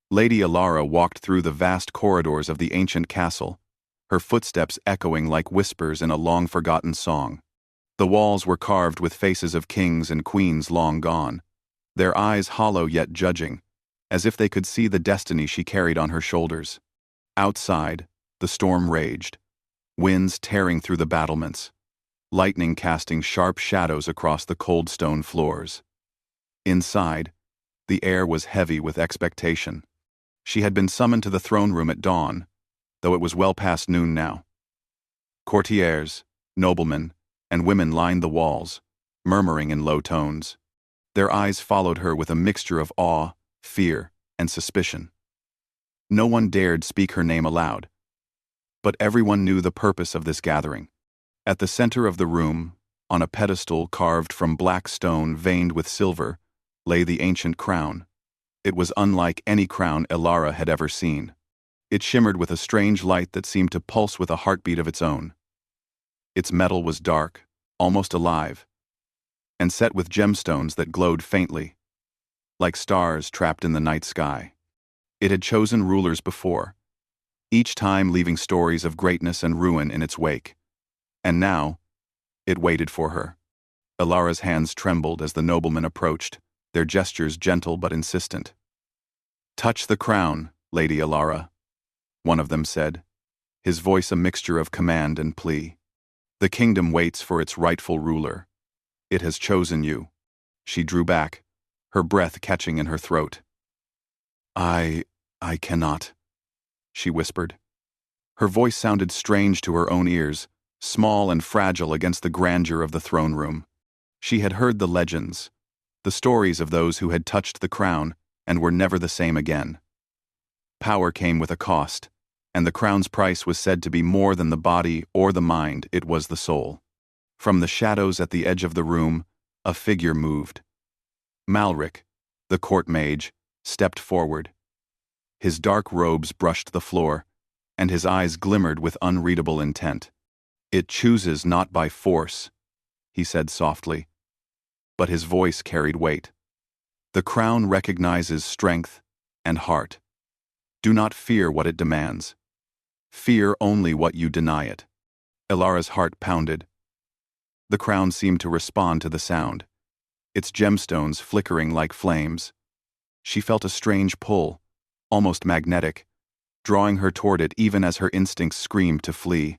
Lady Alara walked through the vast corridors of the ancient castle, her footsteps echoing like whispers in a long-forgotten song. The walls were carved with faces of kings and queens long gone, their eyes hollow yet judging, as if they could see the destiny she carried on her shoulders. Outside, the storm raged, winds tearing through the battlements, lightning casting sharp shadows across the cold stone floors. Inside, the air was heavy with expectation. She had been summoned to the throne room at dawn, though it was well past noon now. Courtiers, noblemen, and women lined the walls, murmuring in low tones. Their eyes followed her with a mixture of awe, fear, and suspicion. No one dared speak her name aloud, but everyone knew the purpose of this gathering. At the center of the room, on a pedestal carved from black stone veined with silver, lay the ancient crown. It was unlike any crown Alara had ever seen. It shimmered with a strange light that seemed to pulse with a heartbeat of its own. Its metal was dark, almost alive, and set with gemstones that glowed faintly, like stars trapped in the night sky. It had chosen rulers before, each time leaving stories of greatness and ruin in its wake. And now, it waited for her. Alara's hands trembled as the noblemen approached, their gestures gentle but insistent. "Touch the crown, Lady Alara," one of them said, his voice a mixture of command and plea. "The kingdom waits for its rightful ruler. It has chosen you." She drew back, her breath catching in her throat. I cannot," she whispered. Her voice sounded strange to her own ears, small and fragile against the grandeur of the throne room. She had heard the legends, the stories of those who had touched the crown and were never the same again. Power came with a cost, and the crown's price was said to be more than the body or the mind, it was the soul. From the shadows at the edge of the room, a figure moved. Malric, the court mage, stepped forward. His dark robes brushed the floor, and his eyes glimmered with unreadable intent. "It chooses not by force," he said softly, but his voice carried weight. "The crown recognizes strength and heart. Do not fear what it demands. Fear only what you deny it." Alara's heart pounded. The crown seemed to respond to the sound, its gemstones flickering like flames. She felt a strange pull, almost magnetic, drawing her toward it even as her instincts screamed to flee.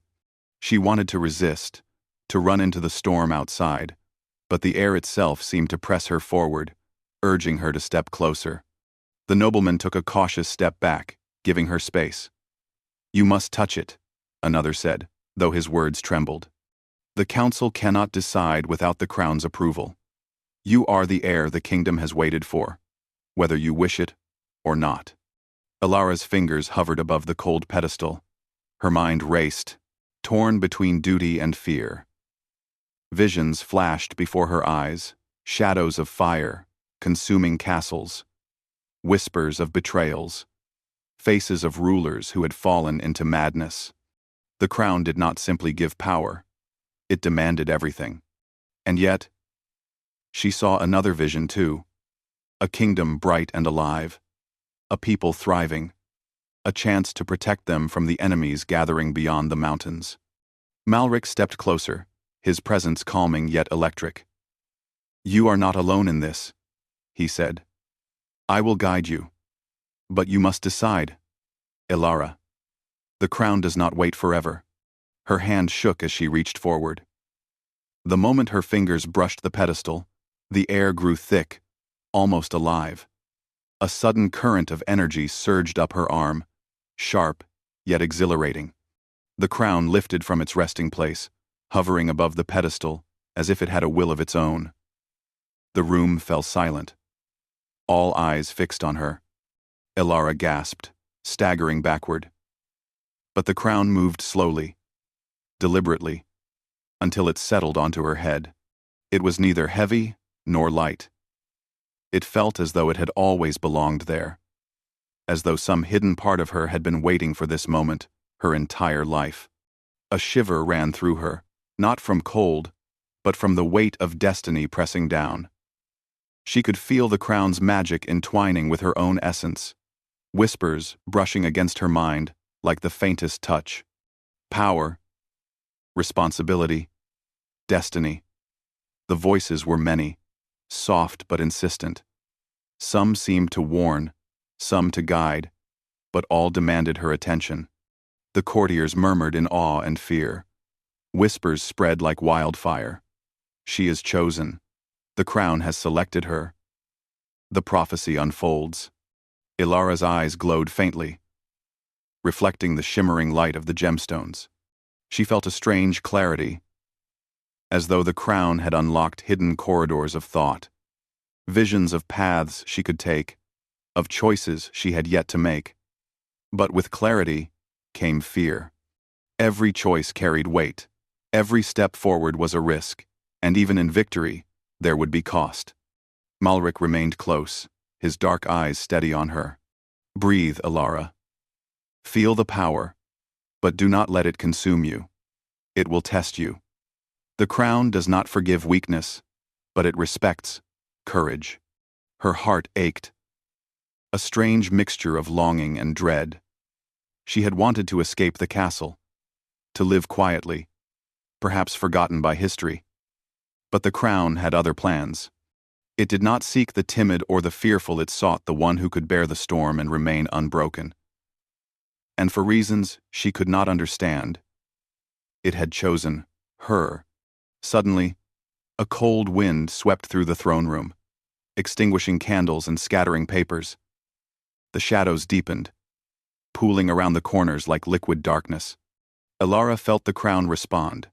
She wanted to resist, to run into the storm outside, but the air itself seemed to press her forward, urging her to step closer. The nobleman took a cautious step back, giving her space. "You must touch it," another said, though his words trembled. "The council cannot decide without the crown's approval. You are the heir the kingdom has waited for, whether you wish it or not." Alara's fingers hovered above the cold pedestal. Her mind raced, torn between duty and fear. Visions flashed before her eyes, shadows of fire, consuming castles, whispers of betrayals, faces of rulers who had fallen into madness. The crown did not simply give power, it demanded everything. And yet, she saw another vision too, a kingdom bright and alive, a people thriving, a chance to protect them from the enemies gathering beyond the mountains. Malric stepped closer, his presence calming yet electric. "You are not alone in this," he said. "I will guide you. But you must decide, Alara. The crown does not wait forever." Her hand shook as she reached forward. The moment her fingers brushed the pedestal, the air grew thick, almost alive. A sudden current of energy surged up her arm, sharp yet exhilarating. The crown lifted from its resting place, hovering above the pedestal as if it had a will of its own. The room fell silent, all eyes fixed on her. Alara gasped, staggering backward. But the crown moved slowly, deliberately, until it settled onto her head. It was neither heavy nor light. It felt as though it had always belonged there, as though some hidden part of her had been waiting for this moment her entire life. A shiver ran through her, not from cold, but from the weight of destiny pressing down. She could feel the crown's magic entwining with her own essence, whispers brushing against her mind like the faintest touch. Power, responsibility, destiny. The voices were many, soft but insistent. Some seemed to warn, some to guide, but all demanded her attention. The courtiers murmured in awe and fear. Whispers spread like wildfire. She is chosen. The crown has selected her. The prophecy unfolds. Ilara's eyes glowed faintly, reflecting the shimmering light of the gemstones. She felt a strange clarity, as though the crown had unlocked hidden corridors of thought, visions of paths she could take, of choices she had yet to make. But with clarity came fear. Every choice carried weight. Every step forward was a risk, and even in victory, there would be cost. Malric remained close, his dark eyes steady on her. Breathe, Ilara. Feel the power, but do not let it consume you. It will test you. The crown does not forgive weakness, but it respects courage. Her heart ached, a strange mixture of longing and dread. She had wanted to escape the castle, to live quietly, perhaps forgotten by history. But the crown had other plans. It did not seek the timid or the fearful, it sought the one who could bear the storm and remain unbroken. And for reasons she could not understand, it had chosen her. Suddenly, a cold wind swept through the throne room, extinguishing candles and scattering papers. The shadows deepened, pooling around the corners like liquid darkness. Ilara felt the crown respond,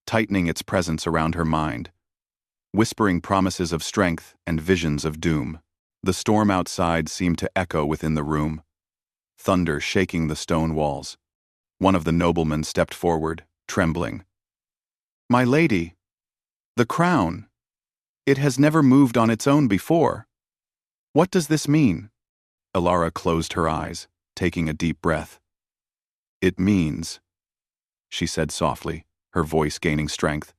tightening its presence around her mind, whispering promises of strength and visions of doom. The storm outside seemed to echo within the room, thunder shaking the stone walls. One of the noblemen stepped forward, trembling. "My lady, the crown. It has never moved on its own before. What does this mean?" Ilara closed her eyes, taking a deep breath. "It means," she said softly, her voice gaining strength,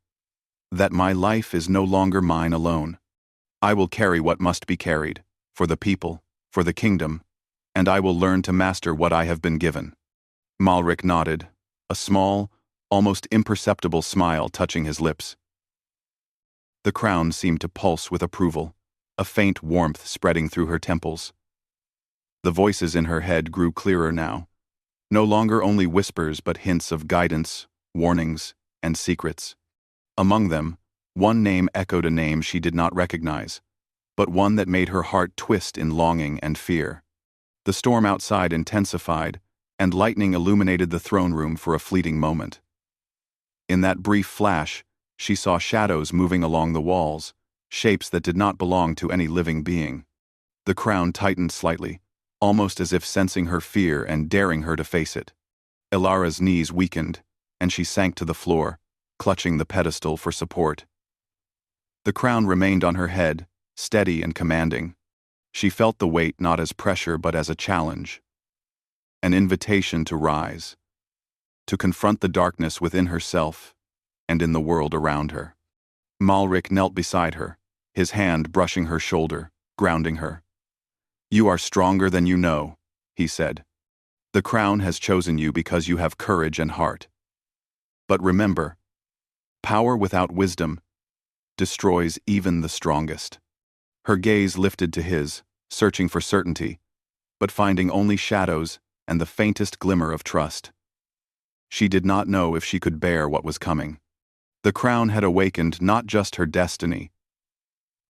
"that my life is no longer mine alone. I will carry what must be carried, for the people, for the kingdom, and I will learn to master what I have been given." Malric nodded, a small, almost imperceptible smile touching his lips. The crown seemed to pulse with approval, a faint warmth spreading through her temples. The voices in her head grew clearer now, no longer only whispers but hints of guidance, warnings, and secrets. Among them, one name echoed a name she did not recognize, but one that made her heart twist in longing and fear. The storm outside intensified, and lightning illuminated the throne room for a fleeting moment. In that brief flash, she saw shadows moving along the walls, shapes that did not belong to any living being. The crown tightened slightly, almost as if sensing her fear and daring her to face it. Ilara's knees weakened, and she sank to the floor, clutching the pedestal for support. The crown remained on her head, steady and commanding. She felt the weight not as pressure but as a challenge, an invitation to rise, to confront the darkness within herself and in the world around her. Malric knelt beside her, his hand brushing her shoulder, grounding her. "You are stronger than you know," he said. "The crown has chosen you because you have courage and heart. But remember, power without wisdom destroys even the strongest." Her gaze lifted to his, searching for certainty, but finding only shadows and the faintest glimmer of trust. She did not know if she could bear what was coming. The crown had awakened not just her destiny,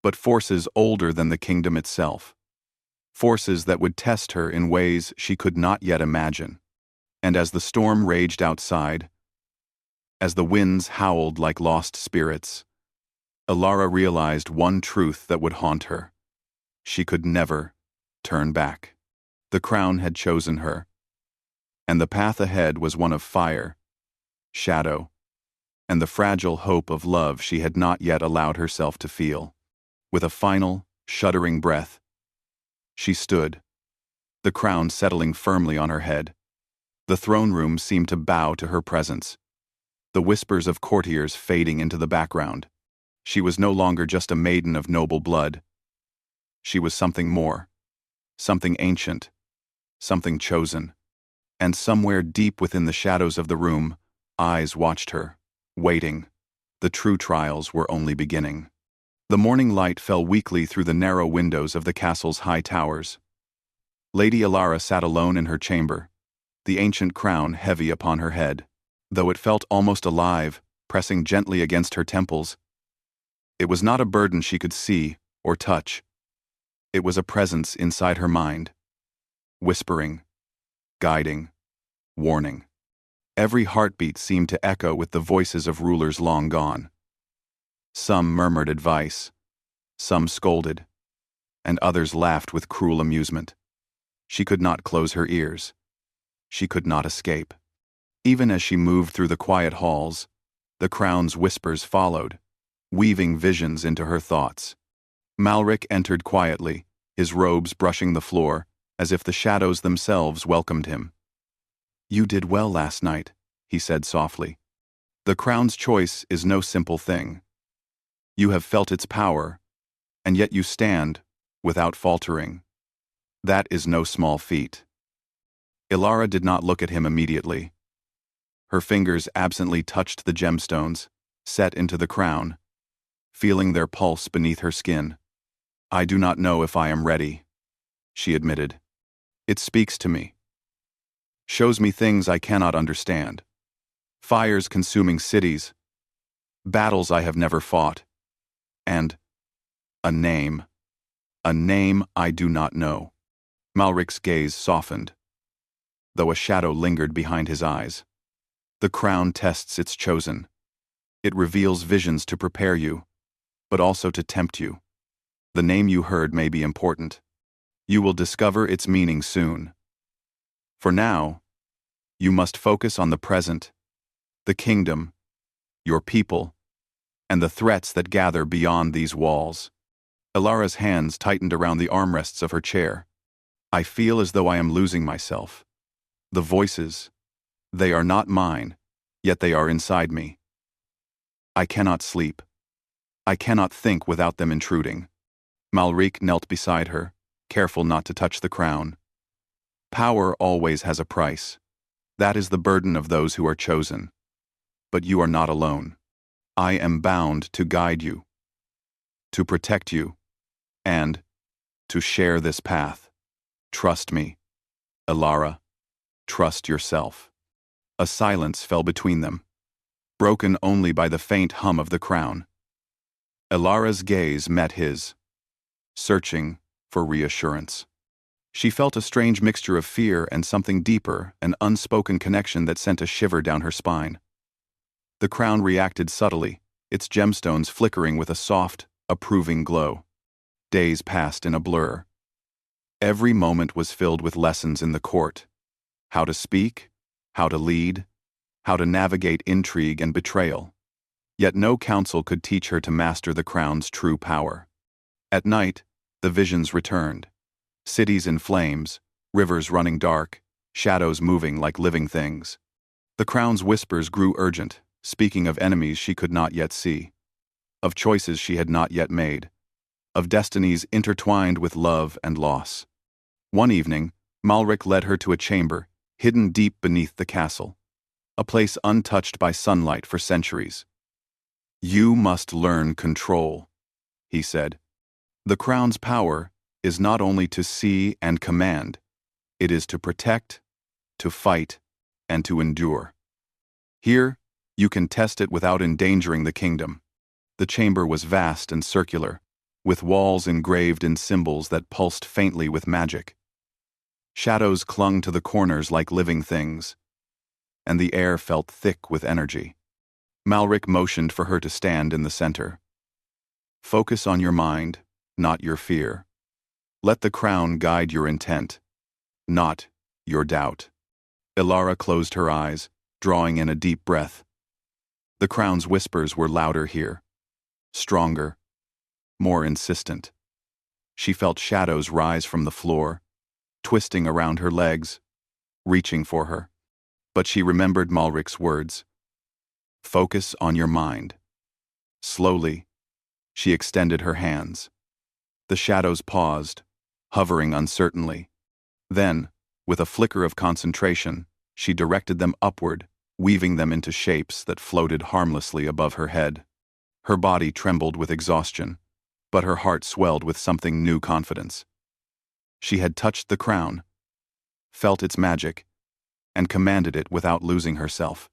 but forces older than the kingdom itself. Forces that would test her in ways she could not yet imagine. And as the storm raged outside, as the winds howled like lost spirits, Ilara realized one truth that would haunt her. She could never turn back. The crown had chosen her, and the path ahead was one of fire, shadow, and the fragile hope of love she had not yet allowed herself to feel. With a final, shuddering breath, she stood, the crown settling firmly on her head. The throne room seemed to bow to her presence, the whispers of courtiers fading into the background. She was no longer just a maiden of noble blood. She was something more, something ancient, something chosen. And somewhere deep within the shadows of the room, eyes watched her, waiting. The true trials were only beginning. The morning light fell weakly through the narrow windows of the castle's high towers. Lady Alara sat alone in her chamber, the ancient crown heavy upon her head, though it felt almost alive, pressing gently against her temples. It was not a burden she could see or touch. It was a presence inside her mind, whispering, guiding, warning. Every heartbeat seemed to echo with the voices of rulers long gone. Some murmured advice, some scolded, and others laughed with cruel amusement. She could not close her ears. She could not escape. Even as she moved through the quiet halls, the crown's whispers followed, weaving visions into her thoughts. Malric entered quietly, his robes brushing the floor, as if the shadows themselves welcomed him. "You did well last night," he said softly. "The crown's choice is no simple thing. You have felt its power, and yet you stand, without faltering. That is no small feat." Ilara did not look at him immediately. Her fingers absently touched the gemstones, set into the crown, feeling their pulse beneath her skin. "I do not know if I am ready," she admitted. "It speaks to me. Shows me things I cannot understand. Fires consuming cities, battles I have never fought, and a name I do not know." Malric's gaze softened, though a shadow lingered behind his eyes. The crown tests its chosen. It reveals visions to prepare you, but also to tempt you. The name you heard may be important. You will discover its meaning soon. For now, you must focus on the present, the kingdom, your people, and the threats that gather beyond these walls. Ilara's hands tightened around the armrests of her chair. "I feel as though I am losing myself. The voices, they are not mine, yet they are inside me. I cannot sleep. I cannot think without them intruding." Malric knelt beside her, careful not to touch the crown. "Power always has a price. That is the burden of those who are chosen. But you are not alone. I am bound to guide you, to protect you, and to share this path. Trust me, Ilara. Trust yourself." A silence fell between them, broken only by the faint hum of the crown. Ilara's gaze met his, searching for reassurance. She felt a strange mixture of fear and something deeper, an unspoken connection that sent a shiver down her spine. The crown reacted subtly, its gemstones flickering with a soft, approving glow. Days passed in a blur. Every moment was filled with lessons in the court. How to speak, how to lead, how to navigate intrigue and betrayal. Yet no counsel could teach her to master the crown's true power. At night, the visions returned. Cities in flames, rivers running dark, shadows moving like living things. The crown's whispers grew urgent, speaking of enemies she could not yet see, of choices she had not yet made, of destinies intertwined with love and loss. One evening, Malric led her to a chamber, hidden deep beneath the castle, a place untouched by sunlight for centuries. "You must learn control," he said. "The crown's power is not only to see and command, it is to protect, to fight, and to endure. Here, you can test it without endangering the kingdom." The chamber was vast and circular, with walls engraved in symbols that pulsed faintly with magic. Shadows clung to the corners like living things, and the air felt thick with energy. Malric motioned for her to stand in the center. "Focus on your mind, not your fear. Let the crown guide your intent, not your doubt." Ilara closed her eyes, drawing in a deep breath. The crown's whispers were louder here, stronger, more insistent. She felt shadows rise from the floor, twisting around her legs, reaching for her. But she remembered Malric's words. "Focus on your mind." Slowly, she extended her hands. The shadows paused, hovering uncertainly. Then, With a flicker of concentration, she directed them upward, weaving them into shapes that floated harmlessly above her head. Her body trembled with exhaustion, but her heart swelled with something new confidence. She had touched the crown, felt its magic, and commanded it without losing herself.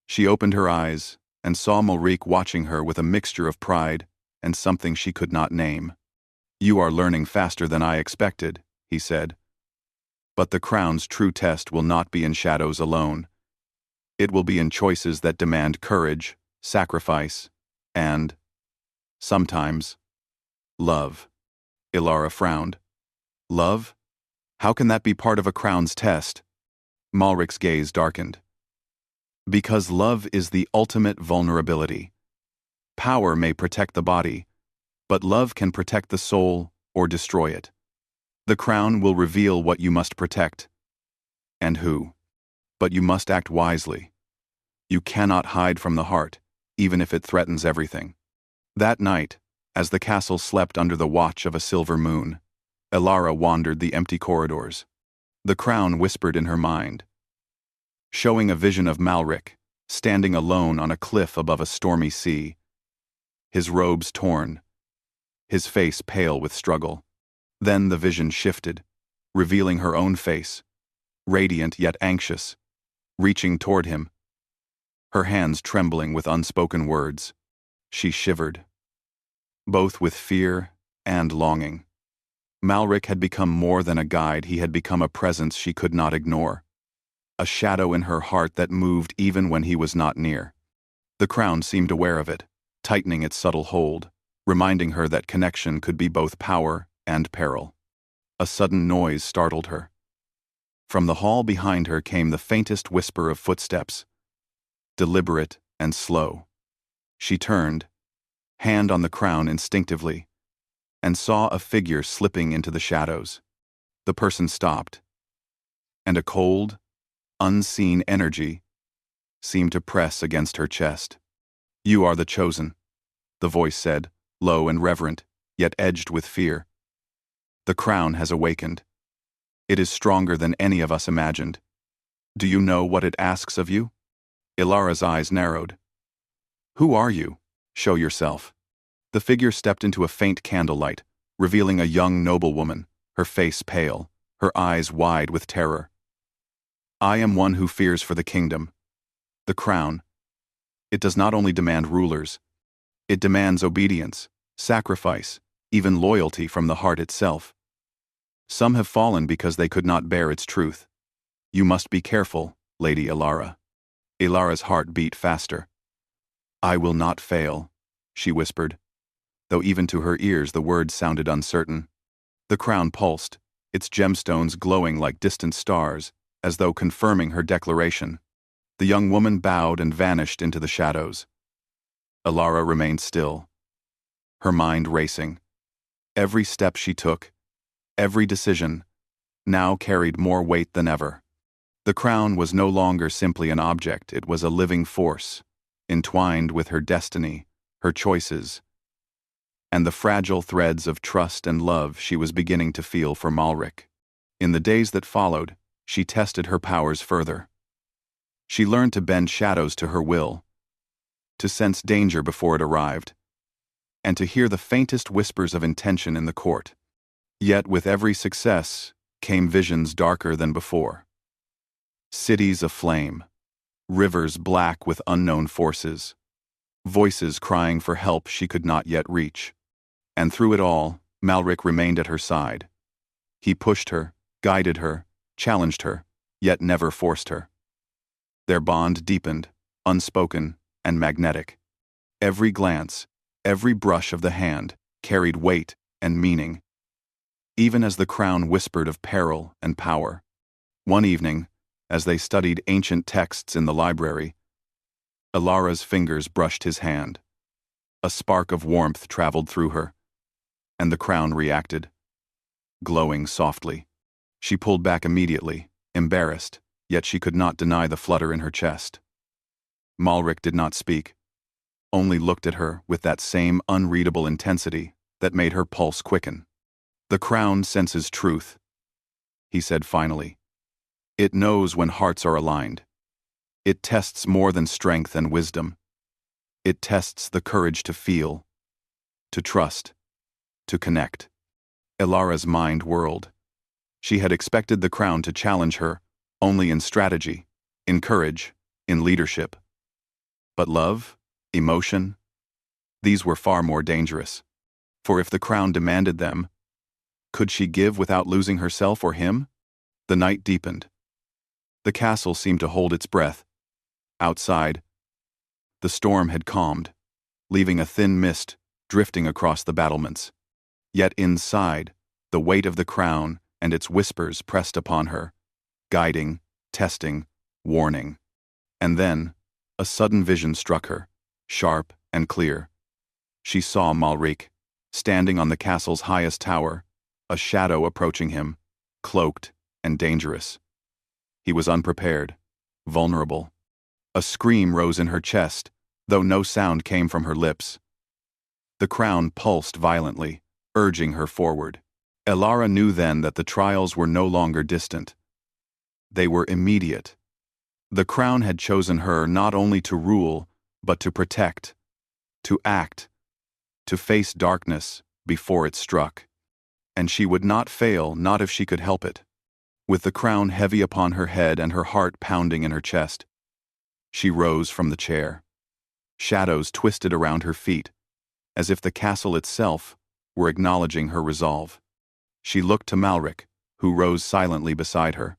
She opened her eyes and saw Malrique watching her with a mixture of pride and something she could not name. "You are learning faster than I expected," he said. "But the crown's true test will not be in shadows alone. It will be in choices that demand courage, sacrifice, and, sometimes, love." Ilara frowned. "Love? How can that be part of a crown's test?" Malric's gaze darkened. "Because love is the ultimate vulnerability. Power may protect the body, but love can protect the soul or destroy it. The crown will reveal what you must protect, and who. But you must act wisely. You cannot hide from the heart, even if it threatens everything." That night, as the castle slept under the watch of a silver moon, Ilara wandered the empty corridors. The crown whispered in her mind, showing a vision of Malric, standing alone on a cliff above a stormy sea, his robes torn, his face pale with struggle. Then the vision shifted, revealing her own face, radiant yet anxious, reaching toward him, her hands trembling with unspoken words. She shivered, both with fear and longing. Malric had become more than a guide, he had become a presence she could not ignore, a shadow in her heart that moved even when he was not near. The crown seemed aware of it, tightening its subtle hold, reminding her that connection could be both power and peril. A sudden noise startled her. From the hall behind her came the faintest whisper of footsteps, deliberate and slow. She turned, hand on the crown instinctively, and saw a figure slipping into the shadows. The person stopped, and a cold, unseen energy seemed to press against her chest. "You are the chosen," the voice said, low and reverent, yet edged with fear. "The crown has awakened. It is stronger than any of us imagined. Do you know what it asks of you?" Ilara's eyes narrowed. "Who are you? Show yourself." The figure stepped into a faint candlelight, revealing a young noblewoman, her face pale, her eyes wide with terror. "I am one who fears for the kingdom. The crown. It does not only demand rulers. It demands obedience, sacrifice, even loyalty from the heart itself. Some have fallen because they could not bear its truth. You must be careful, Lady Ilara." Ilara's heart beat faster. "I will not fail," she whispered, though even to her ears the words sounded uncertain. The crown pulsed, its gemstones glowing like distant stars, as though confirming her declaration. The young woman bowed and vanished into the shadows. Ilara remained still, her mind racing. Every step she took, every decision, now carried more weight than ever. The crown was no longer simply an object, it was a living force, entwined with her destiny, her choices, and the fragile threads of trust and love she was beginning to feel for Malric. In the days that followed, she tested her powers further. She learned to bend shadows to her will, to sense danger before it arrived, and to hear the faintest whispers of intention in the court. Yet with every success came visions darker than before. Cities aflame, rivers black with unknown forces, voices crying for help she could not yet reach. And through it all, Malric remained at her side. He pushed her, guided her, challenged her, yet never forced her. Their bond deepened, unspoken and magnetic. Every glance, every brush of the hand carried weight and meaning, even as the crown whispered of peril and power. One evening, as they studied ancient texts in the library, Ilara's fingers brushed his hand. A spark of warmth traveled through her, and the crown reacted, glowing softly. She pulled back immediately, embarrassed, yet she could not deny the flutter in her chest. Malric did not speak, only looked at her with that same unreadable intensity that made her pulse quicken. "The crown senses truth," he said finally, It knows when hearts are aligned. It tests more than strength and wisdom. It tests the courage to feel, to trust, to connect. Ilara's mind whirled. She had expected the crown to challenge her, only in strategy, in courage, in leadership. But love, emotion, these were far more dangerous. For if the crown demanded them, could she give without losing herself or him? The night deepened. The castle seemed to hold its breath. Outside, the storm had calmed, leaving a thin mist drifting across the battlements. Yet inside, the weight of the crown and its whispers pressed upon her, guiding, testing, warning. And then, a sudden vision struck her, sharp and clear. She saw Malrik, standing on the castle's highest tower, a shadow approaching him, cloaked and dangerous. He was unprepared, vulnerable. A scream rose in her chest, though no sound came from her lips. The crown pulsed violently, urging her forward. Ilara knew then that the trials were no longer distant. They were immediate. The crown had chosen her not only to rule, but to protect, to act, to face darkness before it struck. And she would not fail, not if she could help it. With the crown heavy upon her head and her heart pounding in her chest, she rose from the chair. Shadows twisted around her feet, as if the castle itself were acknowledging her resolve. She looked to Malrik, who rose silently beside her,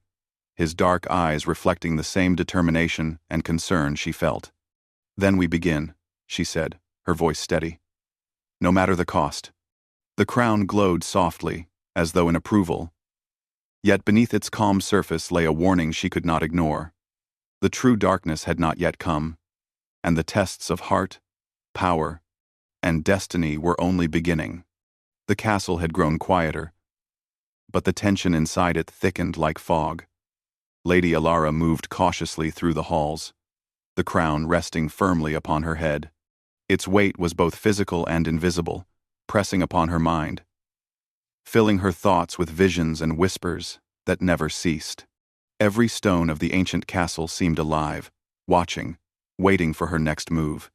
his dark eyes reflecting the same determination and concern she felt. "Then we begin," she said, her voice steady. "No matter the cost." The crown glowed softly, as though in approval. Yet beneath its calm surface lay a warning she could not ignore. The true darkness had not yet come, and the tests of heart, power, and destiny were only beginning. The castle had grown quieter, but the tension inside it thickened like fog. Lady Ilara moved cautiously through the halls, the crown resting firmly upon her head. Its weight was both physical and invisible, pressing upon her mind, filling her thoughts with visions and whispers that never ceased. Every stone of the ancient castle seemed alive, watching, waiting for her next move.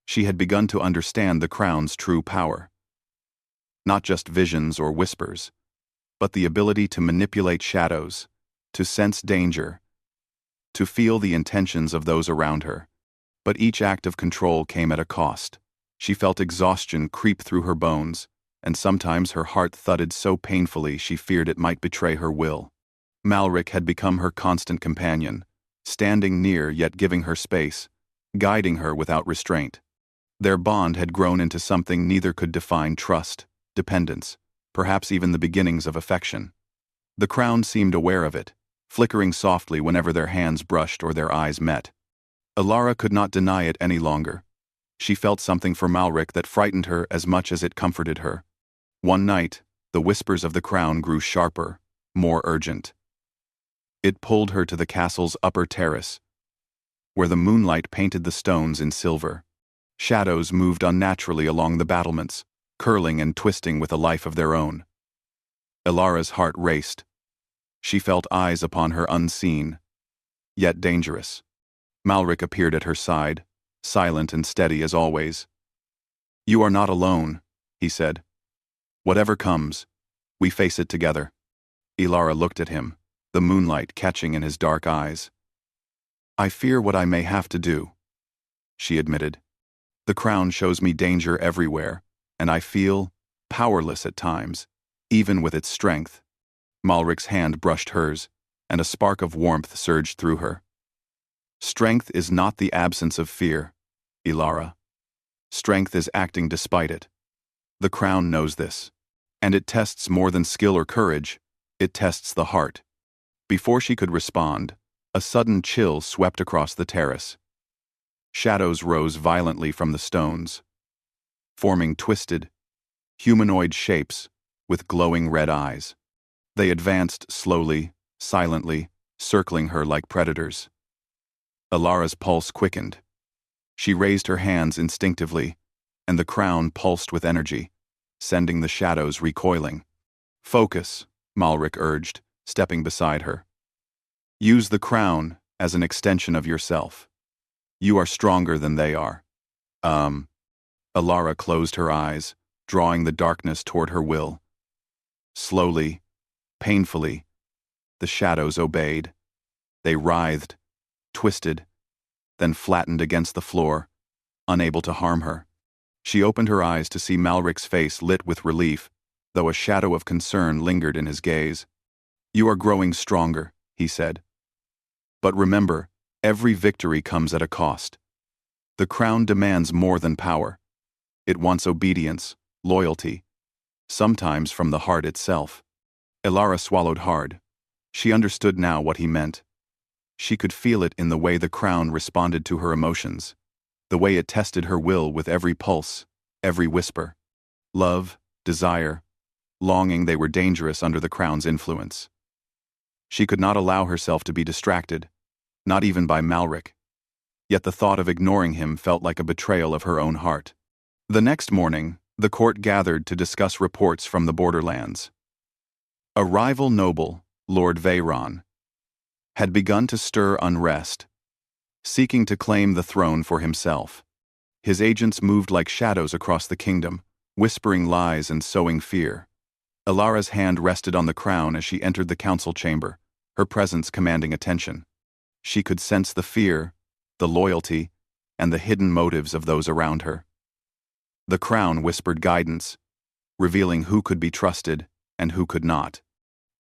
She had begun to understand the crown's true power. Not just visions or whispers, but the ability to manipulate shadows, to sense danger, to feel the intentions of those around her. But each act of control came at a cost. She felt exhaustion creep through her bones, and sometimes her heart thudded so painfully she feared it might betray her will. Malrik had become her constant companion, standing near yet giving her space, guiding her without restraint. Their bond had grown into something neither could define: trust, dependence, perhaps even the beginnings of affection. The crown seemed aware of it, flickering softly whenever their hands brushed or their eyes met. Ilara could not deny it any longer. She felt something for Malrik that frightened her as much as it comforted her. One night, the whispers of the crown grew sharper, more urgent. It pulled her to the castle's upper terrace, where the moonlight painted the stones in silver. Shadows moved unnaturally along the battlements, curling and twisting with a life of their own. Ilara's heart raced. She felt eyes upon her unseen, yet dangerous. Malrik appeared at her side, silent and steady as always. "You are not alone," he said. "Whatever comes, we face it together." Ilara looked at him, the moonlight catching in his dark eyes. "I fear what I may have to do," she admitted. "The crown shows me danger everywhere, and I feel powerless at times, even with its strength." Malrik's hand brushed hers, and a spark of warmth surged through her. "Strength is not the absence of fear, Ilara. Strength is acting despite it. The crown knows this, and it tests more than skill or courage, it tests the heart." Before she could respond, a sudden chill swept across the terrace. Shadows rose violently from the stones, forming twisted, humanoid shapes with glowing red eyes. They advanced slowly, silently, circling her like predators. Ilara's pulse quickened. She raised her hands instinctively, and the crown pulsed with energy, sending the shadows recoiling. "Focus," Malrik urged, stepping beside her. Use the crown as an extension of yourself. You are stronger than they are. Alara closed her eyes, drawing the darkness toward her will. Slowly, painfully, the shadows obeyed. They writhed, twisted, then flattened against the floor, unable to harm her. She opened her eyes to see Malric's face lit with relief, though a shadow of concern lingered in his gaze. "You are growing stronger," he said. "But remember, every victory comes at a cost. The crown demands more than power. It wants obedience, loyalty, sometimes from the heart itself." Alara swallowed hard. She understood now what he meant. She could feel it in the way the crown responded to her emotions, the way it tested her will with every pulse, every whisper. Love, desire, longing, they were dangerous under the crown's influence. She could not allow herself to be distracted, not even by Malric. Yet the thought of ignoring him felt like a betrayal of her own heart. The next morning, the court gathered to discuss reports from the borderlands. A rival noble, Lord Veyron, had begun to stir unrest, seeking to claim the throne for himself. His agents moved like shadows across the kingdom, whispering lies and sowing fear. Alara's hand rested on the crown as she entered the council chamber, her presence commanding attention. She could sense the fear, the loyalty, and the hidden motives of those around her. The crown whispered guidance, revealing who could be trusted and who could not.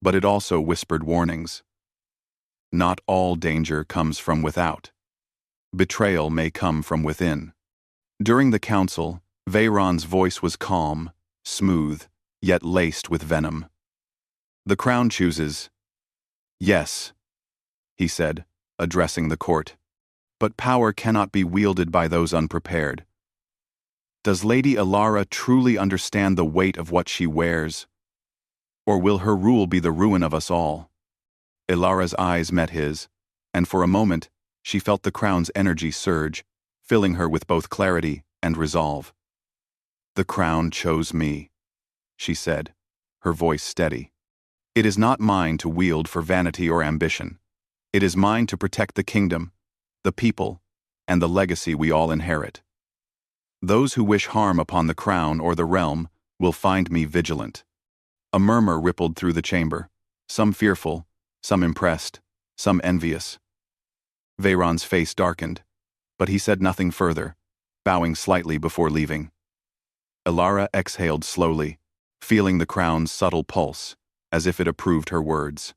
But it also whispered warnings. Not all danger comes from without. Betrayal may come from within. During the council, Veyron's voice was calm, smooth, yet laced with venom. "The crown chooses." "Yes," he said, addressing the court. "But power cannot be wielded by those unprepared. Does Lady Alara truly understand the weight of what she wears? Or will her rule be the ruin of us all?" Alara's eyes met his, and for a moment, she felt the crown's energy surge, filling her with both clarity and resolve. "The crown chose me," she said, her voice steady. "It is not mine to wield for vanity or ambition. It is mine to protect the kingdom, the people, and the legacy we all inherit. Those who wish harm upon the crown or the realm will find me vigilant." A murmur rippled through the chamber, some fearful, some impressed, some envious. Veyron's face darkened, but he said nothing further, bowing slightly before leaving. Alara exhaled slowly, feeling the crown's subtle pulse, as if it approved her words.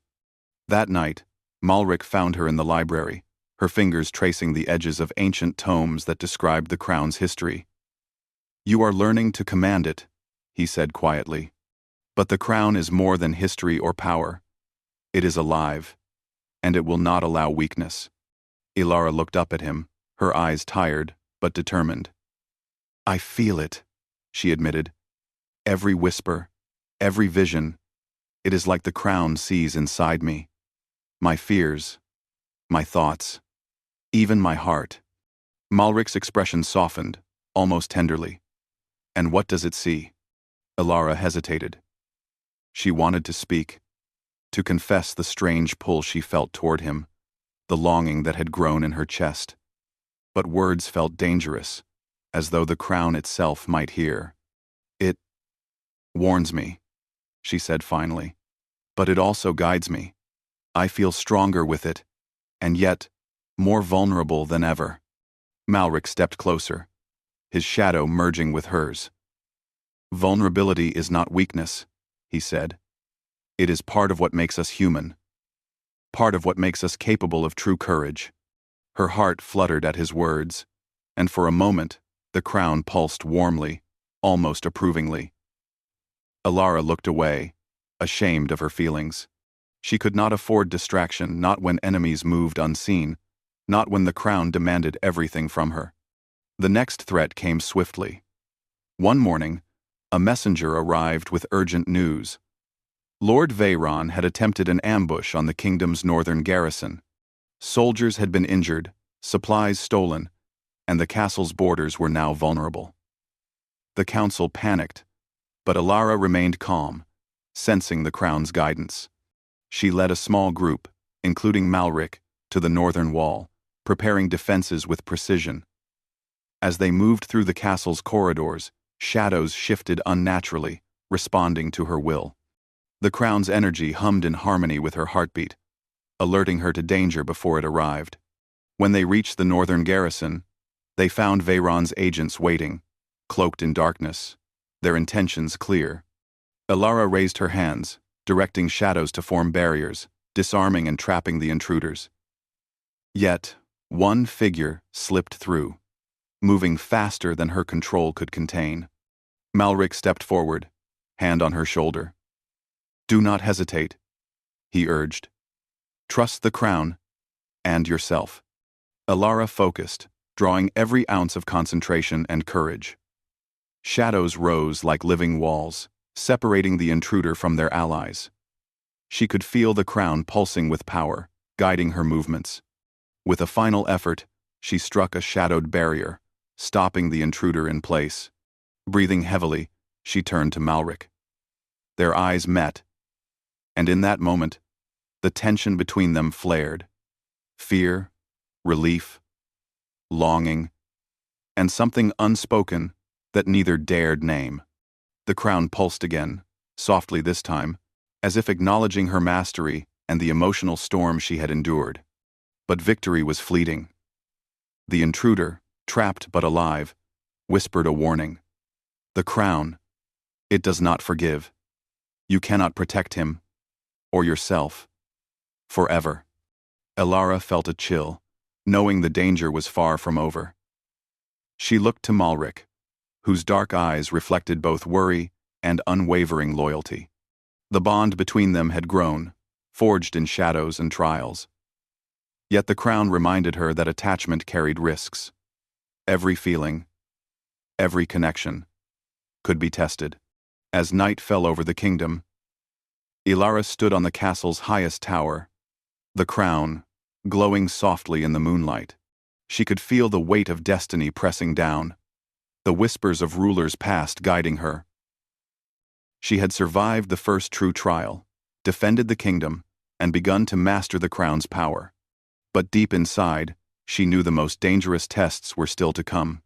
That night, Malric found her in the library, her fingers tracing the edges of ancient tomes that described the crown's history. "You are learning to command it," he said quietly. "But the crown is more than history or power. It is alive, and it will not allow weakness." Alara looked up at him, her eyes tired but determined. "I feel it," she admitted. "Every whisper, every vision, it is like the crown sees inside me. My fears, my thoughts, even my heart." Malric's expression softened, almost tenderly. "And what does it see?" Alara hesitated. She wanted to speak, to confess the strange pull she felt toward him, the longing that had grown in her chest. But words felt dangerous, as though the crown itself might hear. "It warns me," she said finally. "But it also guides me. I feel stronger with it, and yet more vulnerable than ever." Malric stepped closer, his shadow merging with hers. "Vulnerability is not weakness," he said. "It is part of what makes us human. Part of what makes us capable of true courage." Her heart fluttered at his words, and for a moment, the crown pulsed warmly, almost approvingly. Alara looked away, ashamed of her feelings. She could not afford distraction, not when enemies moved unseen, not when the crown demanded everything from her. The next threat came swiftly. One morning, a messenger arrived with urgent news. Lord Veyron had attempted an ambush on the kingdom's northern garrison. Soldiers had been injured, supplies stolen, and the castle's borders were now vulnerable. The council panicked, but Alara remained calm, sensing the crown's guidance. She led a small group, including Malric, to the northern wall, preparing defenses with precision. As they moved through the castle's corridors, shadows shifted unnaturally, responding to her will. The crown's energy hummed in harmony with her heartbeat, alerting her to danger before it arrived. When they reached the northern garrison, they found Veyron's agents waiting, cloaked in darkness, their intentions clear. Elara raised her hands, directing shadows to form barriers, disarming and trapping the intruders. Yet, one figure slipped through, moving faster than her control could contain. Malric stepped forward, hand on her shoulder. "Do not hesitate," he urged. "Trust the crown and yourself." Elara focused, drawing every ounce of concentration and courage. Shadows rose like living walls, separating the intruder from their allies. She could feel the crown pulsing with power, guiding her movements. With a final effort, she struck a shadowed barrier, stopping the intruder in place. Breathing heavily, she turned to Malric. Their eyes met, and in that moment, the tension between them flared. Fear, relief, longing, and something unspoken that neither dared name. The crown pulsed again, softly this time, as if acknowledging her mastery and the emotional storm she had endured. But victory was fleeting. The intruder, trapped but alive, whispered a warning. "The crown, it does not forgive. You cannot protect him, or yourself, forever." Elara felt a chill, knowing the danger was far from over. She looked to Malric, whose dark eyes reflected both worry and unwavering loyalty. The bond between them had grown, forged in shadows and trials. Yet the crown reminded her that attachment carried risks. Every feeling, every connection, could be tested. As night fell over the kingdom, Elara stood on the castle's highest tower, the crown glowing softly in the moonlight. She could feel the weight of destiny pressing down, the whispers of rulers past guiding her. She had survived the first true trial, defended the kingdom, and begun to master the crown's power. But deep inside, she knew the most dangerous tests were still to come.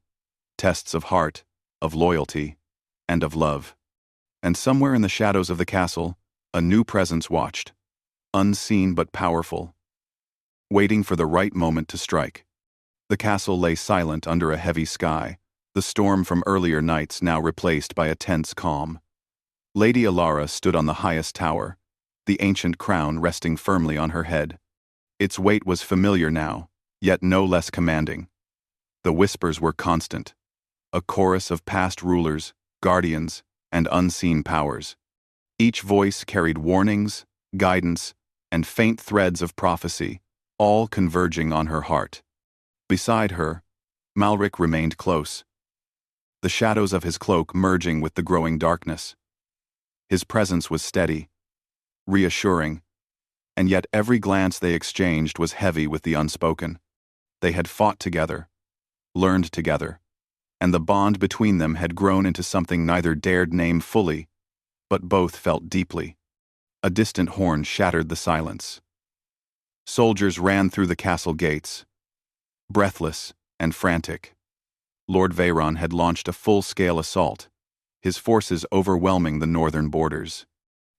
Tests of heart, of loyalty, and of love. And somewhere in the shadows of the castle, a new presence watched, unseen but powerful, waiting for the right moment to strike. The castle lay silent under a heavy sky, the storm from earlier nights now replaced by a tense calm. Lady Elara stood on the highest tower, the ancient crown resting firmly on her head. Its weight was familiar now, yet no less commanding. The whispers were constant, a chorus of past rulers, guardians, and unseen powers. Each voice carried warnings, guidance, and faint threads of prophecy, all converging on her heart. Beside her, Malric remained close, the shadows of his cloak merging with the growing darkness. His presence was steady, reassuring, and yet every glance they exchanged was heavy with the unspoken. They had fought together, learned together, and the bond between them had grown into something neither dared name fully, but both felt deeply. A distant horn shattered the silence. Soldiers ran through the castle gates, breathless and frantic. Lord Veyron had launched a full-scale assault, his forces overwhelming the northern borders.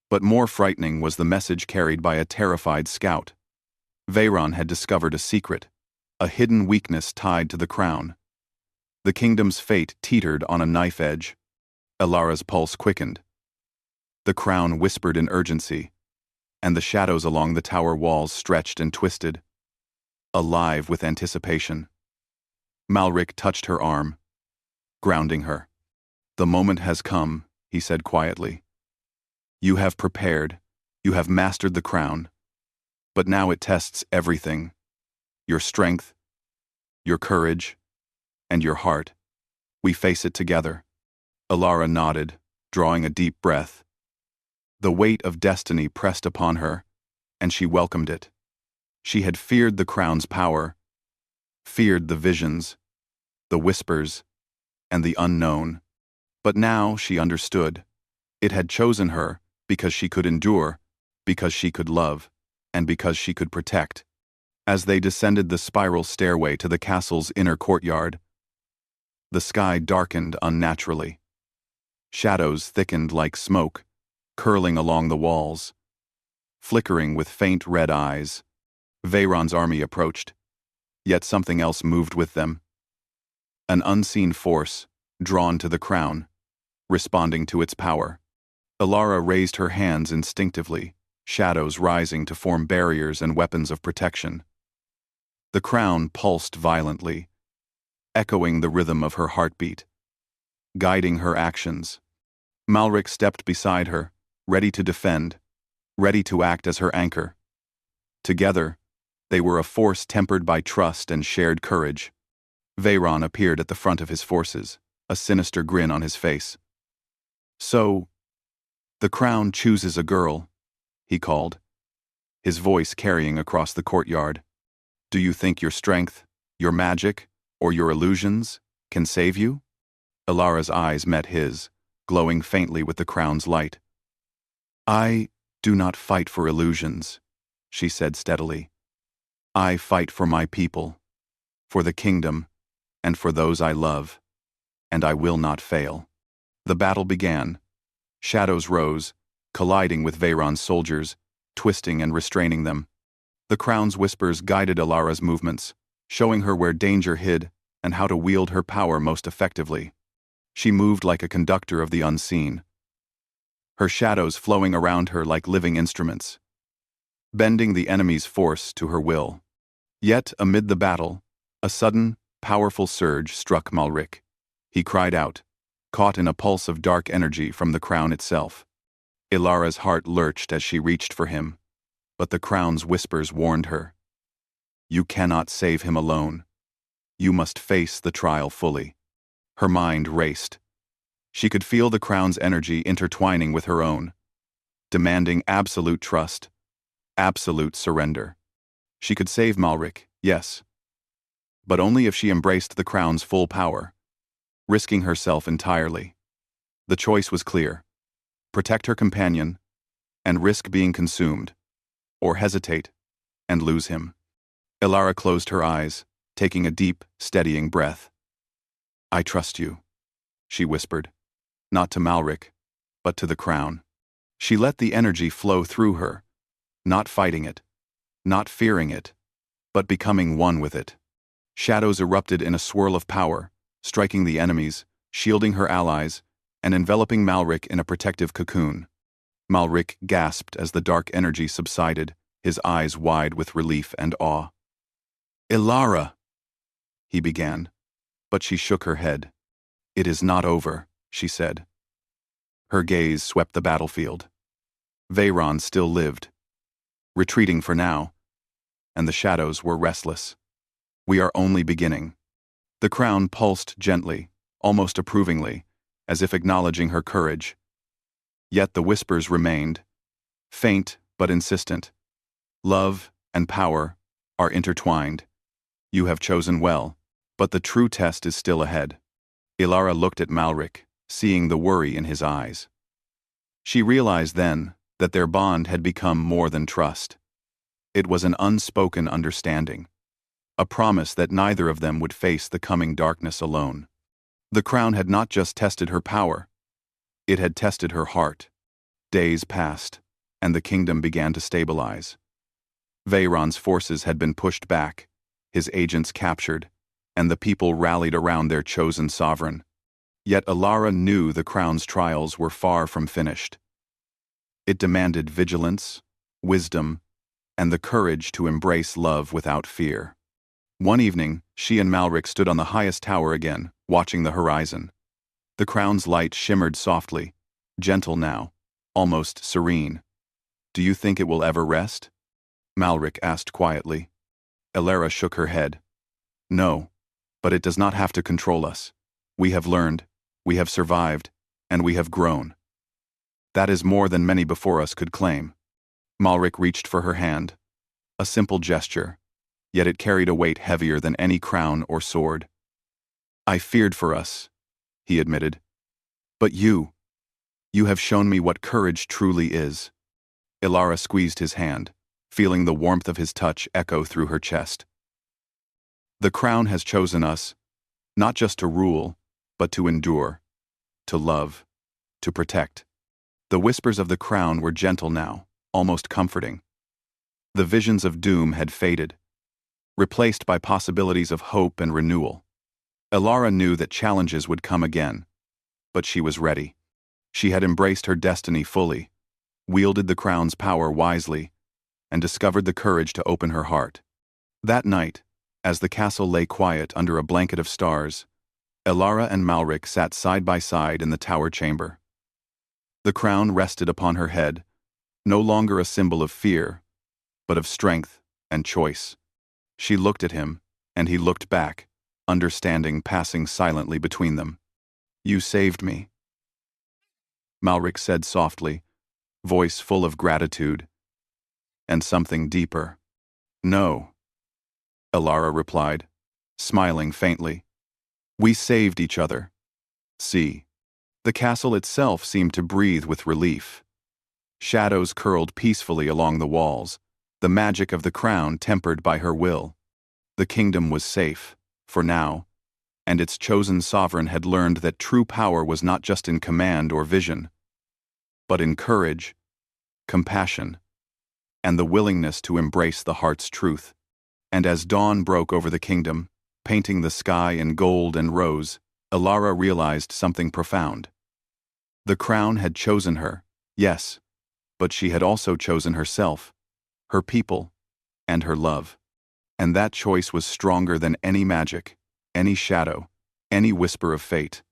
But more frightening was the message carried by a terrified scout. Veyron had discovered a secret, a hidden weakness tied to the crown. The kingdom's fate teetered on a knife edge. Elara's pulse quickened. The crown whispered in urgency, and the shadows along the tower walls stretched and twisted, alive with anticipation. Malric touched her arm, grounding her. "The moment has come," he said quietly. "You have prepared, you have mastered the crown, but now it tests everything: your strength, your courage, and your heart. We face it together." Elara nodded, drawing a deep breath. The weight of destiny pressed upon her, and she welcomed it. She had feared the crown's power, feared the visions, the whispers, and the unknown. But now she understood. It had chosen her because she could endure, because she could love. and because she could protect. As they descended the spiral stairway to the castle's inner courtyard, the sky darkened unnaturally. Shadows thickened like smoke, curling along the walls. Flickering with faint red eyes, Veyron's army approached, yet something else moved with them. An unseen force, drawn to the crown, responding to its power. Elara raised her hands instinctively, shadows rising to form barriers and weapons of protection. The crown pulsed violently, echoing the rhythm of her heartbeat, guiding her actions. Malric stepped beside her, ready to defend, ready to act as her anchor. Together, they were a force tempered by trust and shared courage. Veyron appeared at the front of his forces, a sinister grin on his face. "So, the crown chooses a girl," he called, his voice carrying across the courtyard. "Do you think your strength, your magic, or your illusions can save you?" Elara's eyes met his, glowing faintly with the crown's light. "I do not fight for illusions," she said steadily. "I fight for my people, for the kingdom, and for those I love, and I will not fail." The battle began. Shadows rose, colliding with Veyron's soldiers, twisting and restraining them. The crown's whispers guided Elara's movements, showing her where danger hid and how to wield her power most effectively. She moved like a conductor of the unseen, her shadows flowing around her like living instruments, bending the enemy's force to her will. Yet, amid the battle, a sudden, powerful surge struck Malric. He cried out, caught in a pulse of dark energy from the crown itself. Elara's heart lurched as she reached for him, but the crown's whispers warned her. "You cannot save him alone. You must face the trial fully." Her mind raced. She could feel the crown's energy intertwining with her own, demanding absolute trust, absolute surrender. She could save Malric, yes, but only if she embraced the crown's full power, risking herself entirely. The choice was clear: protect her companion and risk being consumed, or hesitate and lose him. Elara closed her eyes, taking a deep, steadying breath. "I trust you," she whispered, not to Malric, but to the crown. She let the energy flow through her, not fighting it, not fearing it, but becoming one with it. Shadows erupted in a swirl of power, striking the enemies, shielding her allies, and enveloping Malric in a protective cocoon. Malric gasped as the dark energy subsided, his eyes wide with relief and awe. "Elara," he began, but she shook her head. "It is not over," she said. Her gaze swept the battlefield. Veyron still lived, retreating for now, and the shadows were restless. "We are only beginning." The crown pulsed gently, almost approvingly, as if acknowledging her courage. Yet the whispers remained, faint but insistent. "Love and power are intertwined. You have chosen well, but the true test is still ahead." Elara looked at Malric, seeing the worry in his eyes. She realized then that their bond had become more than trust. It was an unspoken understanding, a promise that neither of them would face the coming darkness alone. The crown had not just tested her power, it had tested her heart. Days passed, and the kingdom began to stabilize. Veyron's forces had been pushed back, his agents captured, and the people rallied around their chosen sovereign. Yet Elara knew the crown's trials were far from finished. It demanded vigilance, wisdom, and the courage to embrace love without fear. One evening, she and Malric stood on the highest tower again, watching the horizon. The crown's light shimmered softly, gentle now, almost serene. "Do you think it will ever rest?" Malric asked quietly. Elara shook her head. "No, but it does not have to control us. We have learned, we have survived, and we have grown. That is more than many before us could claim." Malric reached for her hand. A simple gesture, yet it carried a weight heavier than any crown or sword. "I feared for us," he admitted. "But you have shown me what courage truly is." Elara squeezed his hand, feeling the warmth of his touch echo through her chest. The crown has chosen us, not just to rule, but to endure, to love, to protect. The whispers of the crown were gentle now, almost comforting. The visions of doom had faded, replaced by possibilities of hope and renewal. Elara knew that challenges would come again, but she was ready. She had embraced her destiny fully, wielded the crown's power wisely, and discovered the courage to open her heart. That night, as the castle lay quiet under a blanket of stars, Elara and Malric sat side by side in the tower chamber. The crown rested upon her head, no longer a symbol of fear, but of strength and choice. She looked at him, and he looked back, understanding passing silently between them. "You saved me," Malric said softly, voice full of gratitude and something deeper. "No," Elara replied, smiling faintly. "We saved each other." See. The castle itself seemed to breathe with relief. Shadows curled peacefully along the walls, the magic of the crown tempered by her will. The kingdom was safe, for now, and its chosen sovereign had learned that true power was not just in command or vision, but in courage, compassion, and the willingness to embrace the heart's truth. And as dawn broke over the kingdom, painting the sky in gold and rose, Elara realized something profound. The crown had chosen her, yes, but she had also chosen herself, her people, and her love. And that choice was stronger than any magic, any shadow, any whisper of fate.